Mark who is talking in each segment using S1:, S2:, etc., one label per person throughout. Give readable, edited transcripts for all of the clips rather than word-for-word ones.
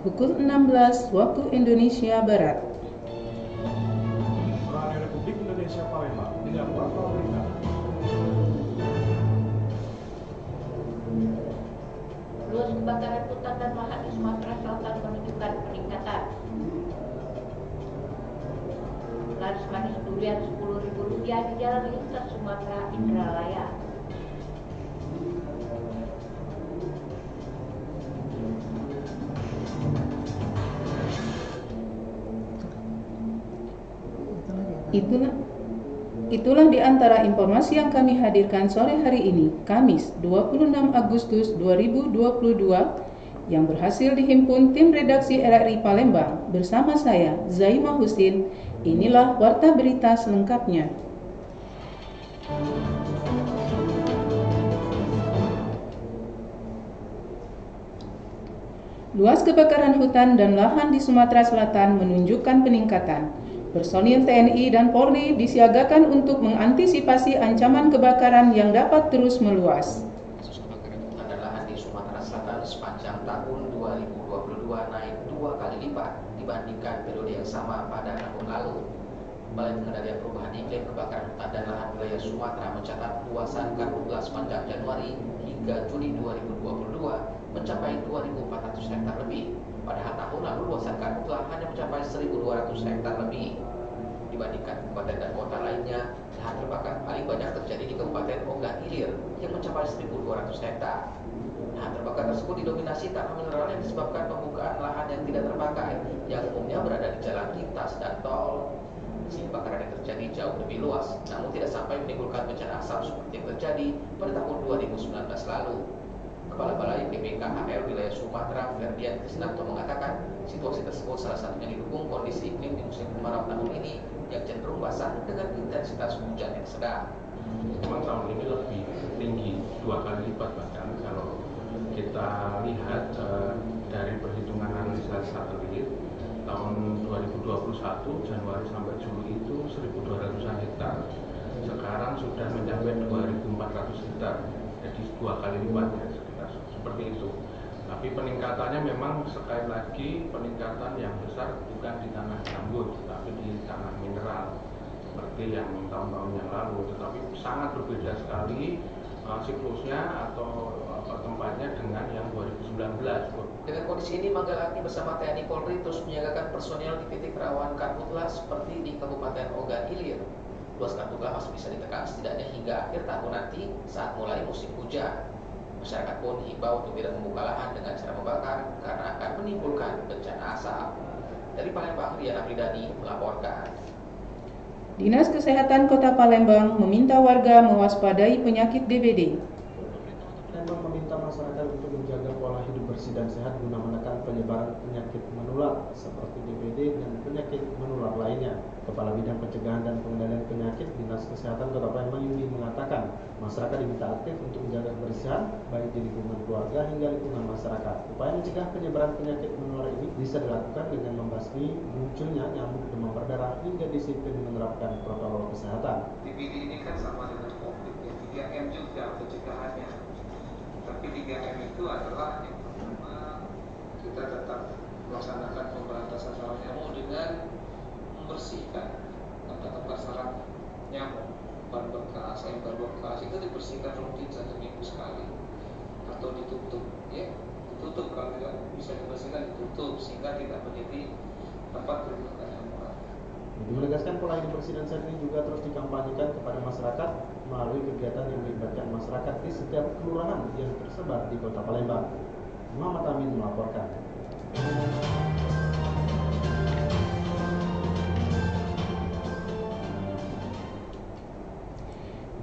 S1: pukul 16 waktu Indonesia Barat.
S2: Radio Republik Indonesia Palembang dengan warta berita.
S3: Luas kebakaran hutan dan lahan di Sumatera Selatan menunjukkan peningkatan. Laris manis durian Rp10.000 di Jalan Lintas Sumatera Indralaya.
S1: Itulah di antara informasi yang kami hadirkan sore hari ini, Kamis 26 Agustus 2022, yang berhasil dihimpun tim redaksi RRI Palembang bersama saya, Zaimah Husin. Inilah warta berita selengkapnya. Luas kebakaran hutan dan lahan di Sumatera Selatan menunjukkan peningkatan. Personil TNI dan Polri disiagakan untuk mengantisipasi ancaman kebakaran yang dapat terus meluas.
S4: Kasus kebakaran hutan dan lahan di Sumatera Selatan sepanjang tahun 2022 naik 2 kali lipat dibandingkan periode yang sama pada tahun lalu. Balai Pengendalian Perubahan Iklim Kebakaran Hutan dan Lahan wilayah Sumatera mencatat luasan karhutla sepanjang Januari hingga Juli 2022 mencapai 2.400 hektar lebih. Padahal tahun lalu luasan karhutla hanya mencapai 1.200 hektar lebih. Dibandingkan kabupaten dan kota lainnya, lahan terbakar paling banyak terjadi di Kabupaten Ogan Ilir yang mencapai 1.200 hektar. Lahan terbakar tersebut didominasi tanah mineral yang disebabkan pembukaan lahan yang tidak terpakai, yang umumnya berada di jalan lintas dan tol. Meski kebakaran yang terjadi jauh lebih luas, namun tidak sampai menimbulkan bencana asap seperti yang terjadi pada tahun 2019 lalu. Kepala Balai BPKHL wilayah Sumatera, Ferdian Krisnanto, mengatakan situasi tersebut salah satunya didukung kondisi iklim di musim kemarau tahun ini yang cenderung basah dengan intensitas hujan yang sedang.
S2: Memang tahun ini lebih tinggi 2 kali lipat, bahkan kalau kita lihat dari perhitungan analisa satelit tahun 2021 Januari sampai Juli itu 1.200-an hektar, sekarang sudah mencapai 2.400 hektar, jadi 2 kali lipatnya sekitar seperti itu. Tapi peningkatannya memang sekali lagi peningkatan yang besar bukan di tanah gambut, tapi di tanah mineral seperti yang tahun-tahun yang lalu, tetapi sangat berbeda sekali siklusnya atau tempatnya dengan yang 2019.
S4: Dengan kondisi ini, Manggalampi bersama TNI Polri terus menyiagakan personil di titik rawan karhutla seperti di Kabupaten Ogan Ilir. Luas karhutla masih bisa ditekan setidaknya hingga akhir tahun nanti saat mulai musim hujan. Masyarakat pun diimbau untuk tidak membuka lahan dengan cara membakar karena akan menimbulkan bencana asap. Dari Palembang, Riana Pridani melaporkan.
S1: Dinas Kesehatan Kota Palembang meminta warga mewaspadai penyakit DBD.
S5: Palembang meminta masyarakat untuk menjaga pola hidup bersih dan sehat guna menekan penyebaran penyakit menular seperti DBD dan penyakit menular lainnya. Kepala Bidang Pencegahan dan Pengendalian Penyakit Dinas Kesehatan Kota Palembang Yudi mengatakan, masyarakat diminta aktif untuk menjaga kebersihan baik di lingkungan keluarga hingga lingkungan masyarakat. Upaya mencegah penyebaran penyakit menular ini bisa dilakukan dengan membasmi munculnya nyamuk demam berdarah hingga disiplin menerapkan protokol kesehatan.
S6: DBD ini kan sama dengan COVID ya, 3M juga pencegahannya. Tapi 3M itu adalah yang pertama, kita tetap melaksanakan pemberantasan sarang nyamuk dengan membersihkan tempat-tempat sarang nyamuk, ban bekas, ember bekas itu dibersihkan rutin 1 minggu sekali atau ditutup, ya ditutup, kalau tidak bisa dibersihkan ditutup sehingga tidak menjadi tempat perburukan nyamuk.
S5: Yudi menegaskan pola hidup bersih dan sehat ini juga terus dikampanyekan kepada masyarakat melalui kegiatan yang melibatkan masyarakat di setiap kelurahan yang tersebar di Kota Palembang. Muhammad Amin melaporkan.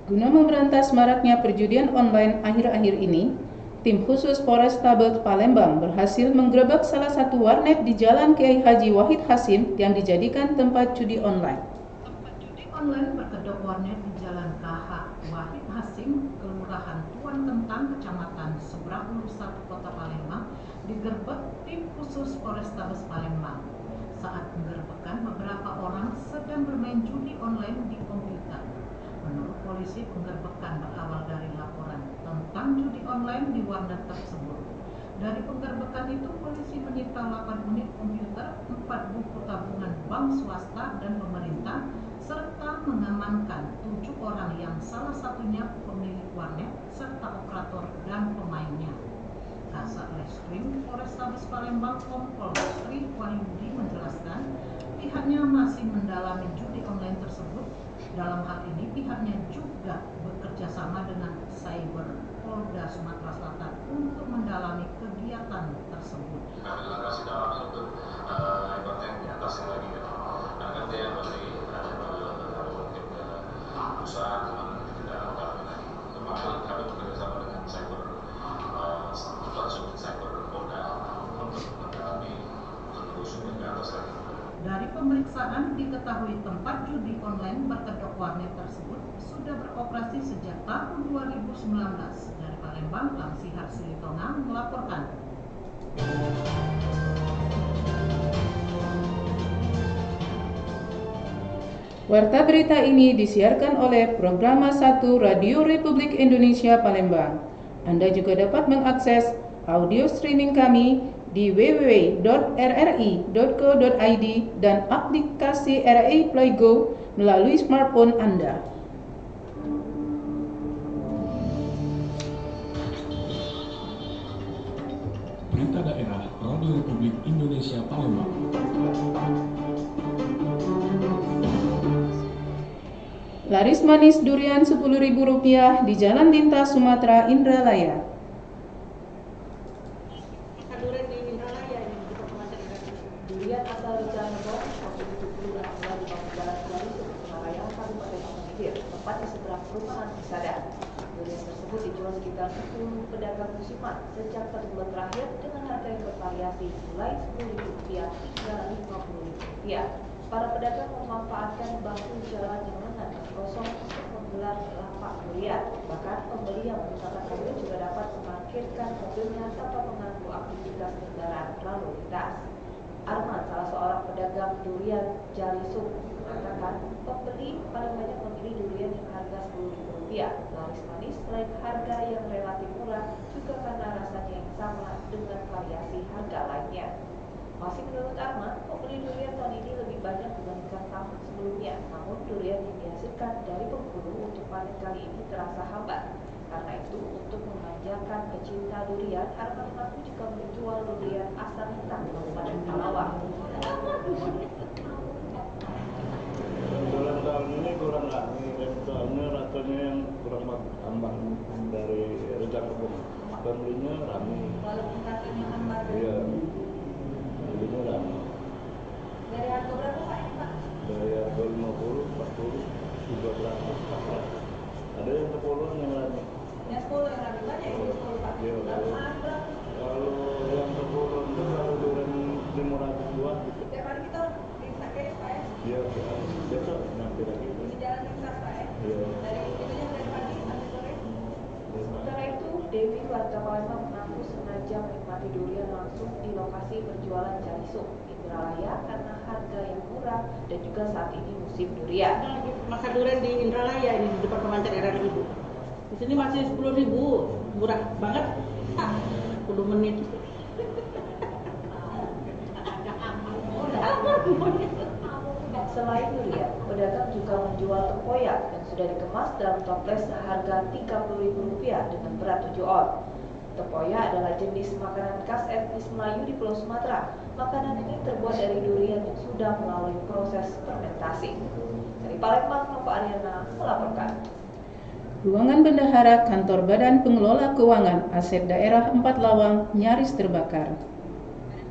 S1: Guna memberantas maraknya perjudian online akhir-akhir ini, tim khusus Polrestabes Palembang berhasil menggerebek salah satu warnet di Jalan Kiai Haji Wahid Hasim yang dijadikan tempat judi online.
S7: Tempat judi online berkedok warnet di Jalan KH Wahid Hasim, Kelurahan Tuan Kentang, Kecamatan Seberang Ulur 1, Kota Palembang, digerebek tim khusus Polrestabes Palembang. Saat penggerbekan, beberapa orang sedang bermain judi online di komputer. Menurut polisi, penggerbekan berawal dari laporan tentang judi online di warnet tersebut. Dari penggerbekan itu, polisi menyita 8 unit komputer, 4 buku tabungan bank swasta dan pemerintah, serta mengamankan 7 orang yang salah satunya pemilik warnet serta operator dan pemainnya. Kasat Reskrim Polrestabes Palembang Kompol Sri Wahyudi menjelaskan pihaknya masih mendalami judi online tersebut. Dalam hal ini pihaknya juga bekerja sama dengan Cyber Polda Sumatera Selatan untuk mendalami kegiatan tersebut.
S8: Kami masih dalami untuk ibaratnya di atasnya lagi ya. Karena kan dia masih ada mungkin perusahaan kemarin kita dalami lagi. Kemarin kami bekerja sama dengan Cyber Polda untuk mendalami menelusuri ke atas lagi.
S7: Dari pemeriksaan diketahui tempat judi online berkedok warnet tersebut sudah beroperasi sejak tahun 2019. Dari Palembang, Lamsihar Silitonga melaporkan.
S1: Warta berita ini disiarkan oleh Programa 1 Radio Republik Indonesia Palembang. Anda juga dapat mengakses audio streaming kami di www.rri.co.id dan aplikasi RRI Play Go melalui smartphone Anda.
S9: Berita daerah Radio Republik Indonesia Palembang.
S1: Laris manis durian Rp10.000 di Jalan Lintas Sumatera Indralaya.
S3: Durian asal Jalanbong, Kabupaten Kelurahan di Jalan Jalisuk, Semarang, Kabupaten Pesisir, tepat di seberang perumahan Wisada. Durian tersebut dijual sekitar 10 pedagang musiman sejak terbulan terakhir dengan harga yang bervariasi mulai Rp10.000 hingga Rp50.000. Para pedagang memanfaatkan bangku jalan yang lengan dan kosong untuk menggelar lapak durian. Bahkan pembeli yang menggunakan mobil juga dapat memarkirkan mobilnya tanpa mengganggu aktivitas kendaraan lalu lintas. Arman, salah seorang pedagang durian Jalisuk, mengatakan pembeli paling banyak memilih durian yang harga Rp10.000. Laris manis selain harga yang relatif murah juga karena rasanya yang sama dengan variasi harga lainnya. Masih menurut Arman, pembeli durian tahun ini lebih banyak dibandingkan tahun sebelumnya. Namun durian yang dihasilkan dari Bengkulu untuk panen kali ini terasa hambat. Karena itu, untuk memanjakan pecinta durian, Arman mengaku juga menjual durian asal hitam Kabupaten Kalawang.
S10: Bulan tahun ini kurang rame, soalnya rasanya yang kurang tambah dari rejak kebun. Pembelinya rame.
S3: Walaupun rasanya hambat.
S10: Iya, pembelinya rame.
S3: Dari harga berapa Pak ini Pak?
S10: Dari harga 50, 40, 200, 400. Ada yang 10 yang rame.
S3: Yang 10 yang rame banyak yang 10 Pak.
S10: Iya, kalau yang 10 itu kalau durian 500 buah gitu.
S3: Setiap hari kita periksa ya Pak ya?
S10: Iya, besok nanti lagi.
S3: Di jalan lintas Pak ya?
S10: Iya.
S3: Dari itunya dari pagi sampai sore?
S11: Sementara itu, Dewi warga Palembang mengaku sengaja menikmati durian langsung di lokasi penjualan Jalisuk, Indralaya karena harga yang murah dan juga saat ini musim durian.
S12: Makan durian di Indralaya ini di depan pemancar RRI Ibu. Di sini masih 10.000, murah banget. 10 menit.
S11: Selain durian, pedagang juga menjual tempoyak yang sudah dikemas dalam toples seharga Rp30.000 dengan berat 7 on. Tempoyak adalah jenis makanan khas etnis Melayu di Pulau Sumatera. Makanan ini terbuat dari durian yang sudah melalui proses fermentasi. Dari Palembang, Nova Ariana melaporkan.
S1: Ruangan bendahara Kantor Badan Pengelola Keuangan Aset Daerah 4 Lawang nyaris terbakar.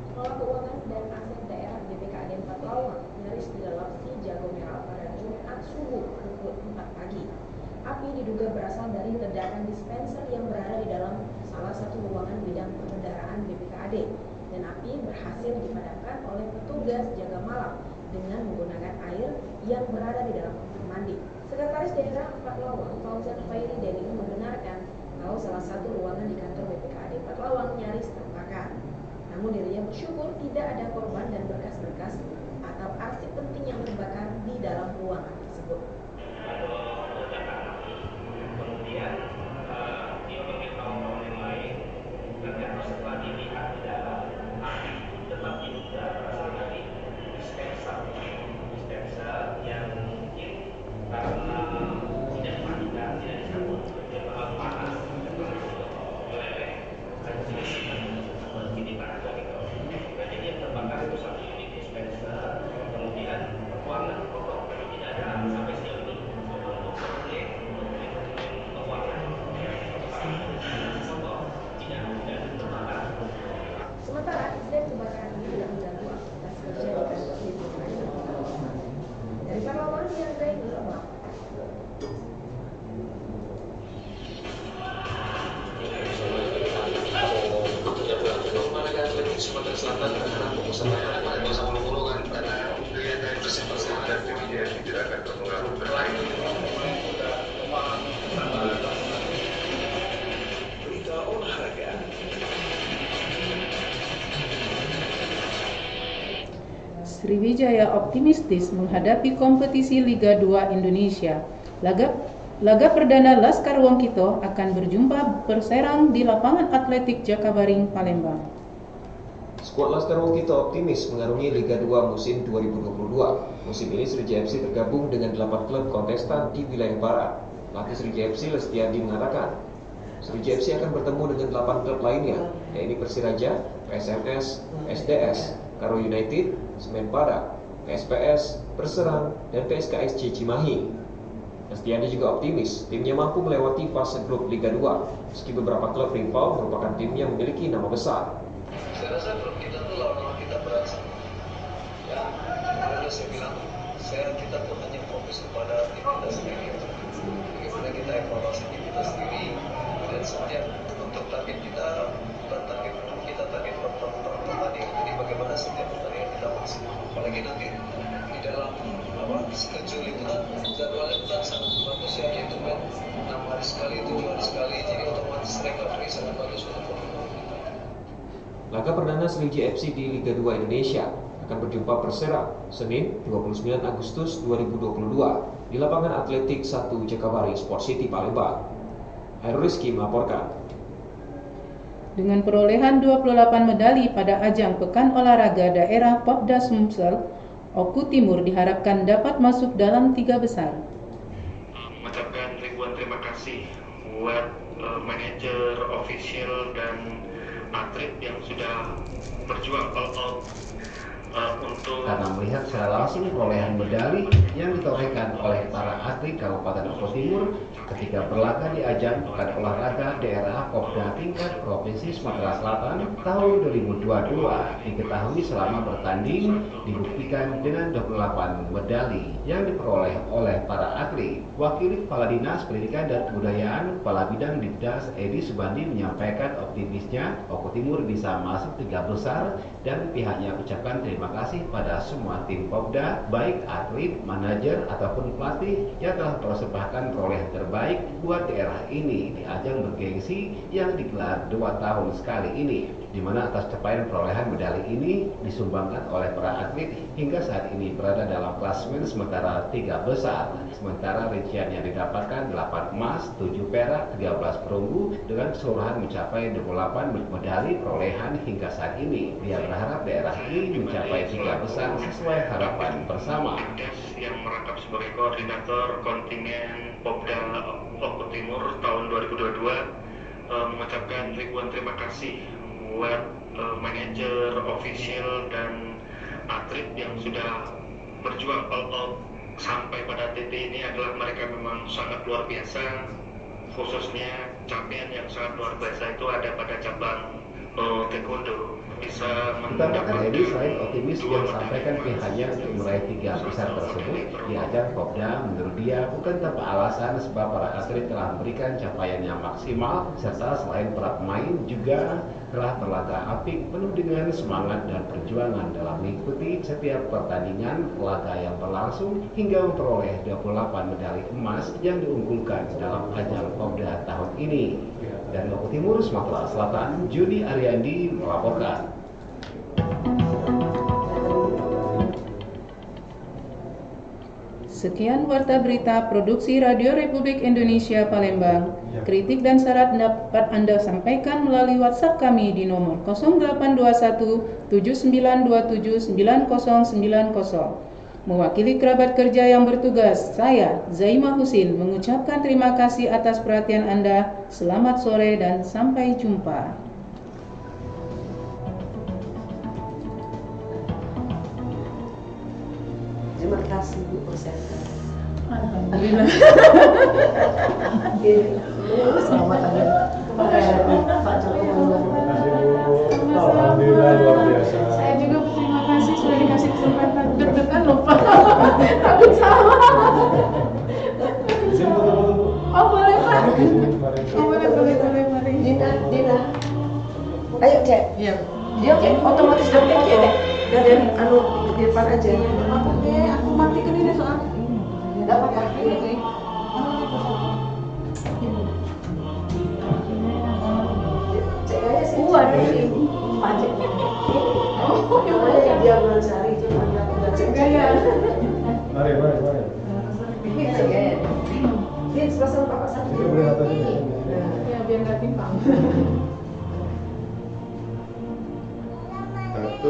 S13: Pengelola Keuangan dan Aset Daerah BPKAD 4 Lawang nyaris dilalap si jago merah pada Jumat subuh pukul 4 pagi. Api diduga berasal dari ledakan dispenser yang berada di dalam salah satu ruangan bidang perbendaharaan BPKAD, dan api berhasil dipadamkan oleh petugas jaga malam dengan menggunakan air yang berada di dalam kamar mandi. Sekretaris Daerah 4 Lawang, Fauzan Khairi Deni, membenarkan kalau salah satu ruangan di kantor BPKAD 4 Lawang nyaris terbakar. Namun dirinya bersyukur tidak ada korban dan berkas-berkas atau arsip penting yang terbakar di dalam ruangan tersebut.
S14: Kemudian untuk yang tahun yang lain yang setelah dilihat di dalam api itu tetap diduga berasal dari dispenser yang mungkin karena tidak dimatikan, tidak disambut, dia terlalu panas, meleleh, dan ini panas lagi kalau jadi yang terbakar itu satu unit dispenser, kemudian ruangan kotor, tapi tidak ada sampai sejauh ini untuk keuangan kotor, tidak terbakar.
S13: Sementara insiden kebakaran ini tidak mengganggu aktivitas kerja di kantor Dinas. Dari Parawan yang Zainul Umar.
S8: Sumatera Selatan karena fokus pada masa bulu kan karena dilihat dari presentasi ada dia tidak akan terpengaruh berlain. Berita olahraga.
S1: Sriwijaya optimistis menghadapi kompetisi Liga 2 Indonesia. Laga perdana Laskar Wongkito akan berjumpa berserang di lapangan atletik Jakabaring, Palembang.
S15: Skuad Laskar Wongkito optimis mengarungi Liga 2 musim 2022. Musim ini Sriwijaya FC tergabung dengan 8 klub kontestan di wilayah barat. Pelatih Sriwijaya FC Lestiandi mengatakan, Sriwijaya FC akan bertemu dengan 8 klub lainnya, yaitu Persiraja, PSMS, SDS, Karo United, Semen Padang, PSPS, Perserang, dan PSKSC Cimahi. Lestiandi juga optimis timnya mampu melewati fase grup Liga 2, meski beberapa klub rival merupakan tim yang memiliki nama besar.
S8: Saya rasa klub kita tuh lawan-lawan kita berat. Ya, makanya saya bilang, kita pun hanya fokus kepada tim kita sendiri. Bagaimana kita evaluasi tim kita sendiri, dan setiap untuk target kita, bukan target untuk kita, target pertandingan. Jadi bagaimana setiap pertandingan kita maksimal. Apalagi nanti di dalam schedule itu kan jadwalnya itu kan sangat bagus ya, yaitu main 6 hari sekali, 7 hari sekali, jadi otomatis recovery sangat bagus untuk pemain kita.
S15: Laga perdana Sriwijaya FC di Liga 2 Indonesia akan berjumpa Persera Senin 29 Agustus 2022 di lapangan atletik 1 Jakabaring Sport City Palembang. Hairul Rizky melaporkan.
S1: Dengan perolehan 28 medali pada ajang Pekan Olahraga Daerah Popda Sumsel, Oku Timur diharapkan dapat masuk dalam 3 besar.
S14: Mengucapkan ribuan terima kasih buat manajer, official, dan atlet yang sudah berjuang all out untuk
S16: karena melihat secara langsung perolehan medali yang ditorehkan oleh para atlet Kabupaten Oku Timur ketika berlaga di ajang Pekan Olahraga Daerah Popda tingkat Provinsi Sumatera Selatan tahun 2022. Diketahui selama bertanding dibuktikan dengan 28 medali yang diperoleh oleh para atlet. Wakil Kepala Dinas Pendidikan dan Kebudayaan Kepala Bidang Dikdas Edi Subandi menyampaikan optimisnya Oku Timur bisa masuk 3 besar dan pihaknya ucapkan terima kasih pada semua tim Popda, baik atlet, manajer, ataupun pelatih yang telah mempersembahkan perolehan terbaik buat daerah ini di ajang bergengsi yang digelar 2 tahun sekali ini, di mana atas capaian perolehan medali ini disumbangkan oleh para atlet hingga saat ini berada dalam klasemen sementara 3 besar. Sementara rincian yang didapatkan 8 emas, 7 perak, 13 perunggu dengan keseluruhan mencapai 28 medali perolehan hingga saat ini. Dia berharap daerah ini mencapai 3 besar sesuai harapan bersama.
S14: Yang merangkap sebagai koordinator kontingen Popda Oku Timur tahun 2022 mengucapkan ribuan terima kasih buat manajer, official, dan atlet yang sudah berjuang all out sampai pada titik ini. Adalah mereka memang sangat luar biasa, khususnya capaian yang sangat luar biasa itu ada pada cabang taekwondo.
S16: Ditambahkan Edi selain optimis yang sampaikan pihaknya untuk meraih 3 besar tersebut di ajang Popda, menurut dia bukan tanpa alasan sebab para atlet telah memberikan capaian yang maksimal serta selain para pemain juga telah berlaga apik penuh dengan semangat dan perjuangan dalam mengikuti setiap pertandingan laga yang berlangsung hingga memperoleh 28 medali emas yang diunggulkan dalam ajang Popda tahun ini. Dari Oku Timur, Sumatera Selatan, Juni Ariandi melaporkan.
S1: Sekian Warta Berita Produksi Radio Republik Indonesia Palembang. Kritik dan saran dapat Anda sampaikan melalui WhatsApp kami di nomor 0821 7927 9090. Mewakili kerabat kerja yang bertugas, saya Zaimah Husin mengucapkan terima kasih atas perhatian Anda. Selamat sore dan sampai jumpa.
S17: Terima kasih Bu Persenta.
S1: Alhamdulillah.
S17: Selamat hari Pak Jokowi.
S10: Alhamdulillah luar biasa.
S1: Saya juga berterima kasih sudah dikasih kesempatan. Deg-degan lupa. Takut salah. Oh boleh Pak. Oh boleh mari.
S17: Dina. Ayo Cek.
S1: Iya.
S17: Dia otomatis dapat ya deh. Dan anu di depan aja.
S12: Oke, aku matikan ini soalnya.
S17: Enggak apa-apa. Cek aja sih.
S1: Waduh.
S17: Pajak. Oh, yang dia bulan sehari itu udah cek gaya.
S10: Mari.
S17: Ini cek gaya. Ini pasang pakai satu.
S10: Ini boleh atas ini.
S1: Ya biar nggak timpang.
S10: 1,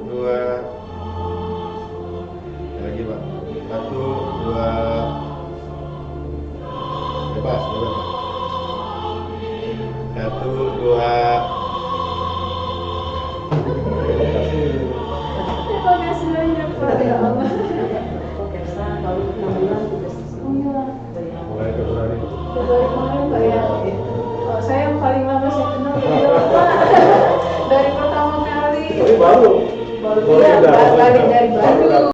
S10: 2. Lagi Pak. 1, 2. Bebas. 1, 2.
S1: Terima kasih banyak Pak. Ya Allah.
S17: Pemirsa baru 6 bulan tugas.
S10: Mulai Februari.
S1: Februari kemarin Pak ya. Saya yang paling lama saya kenal beliau Pak. Dari pertama kali.
S10: Tapi baru.
S1: Baru balik dari baru.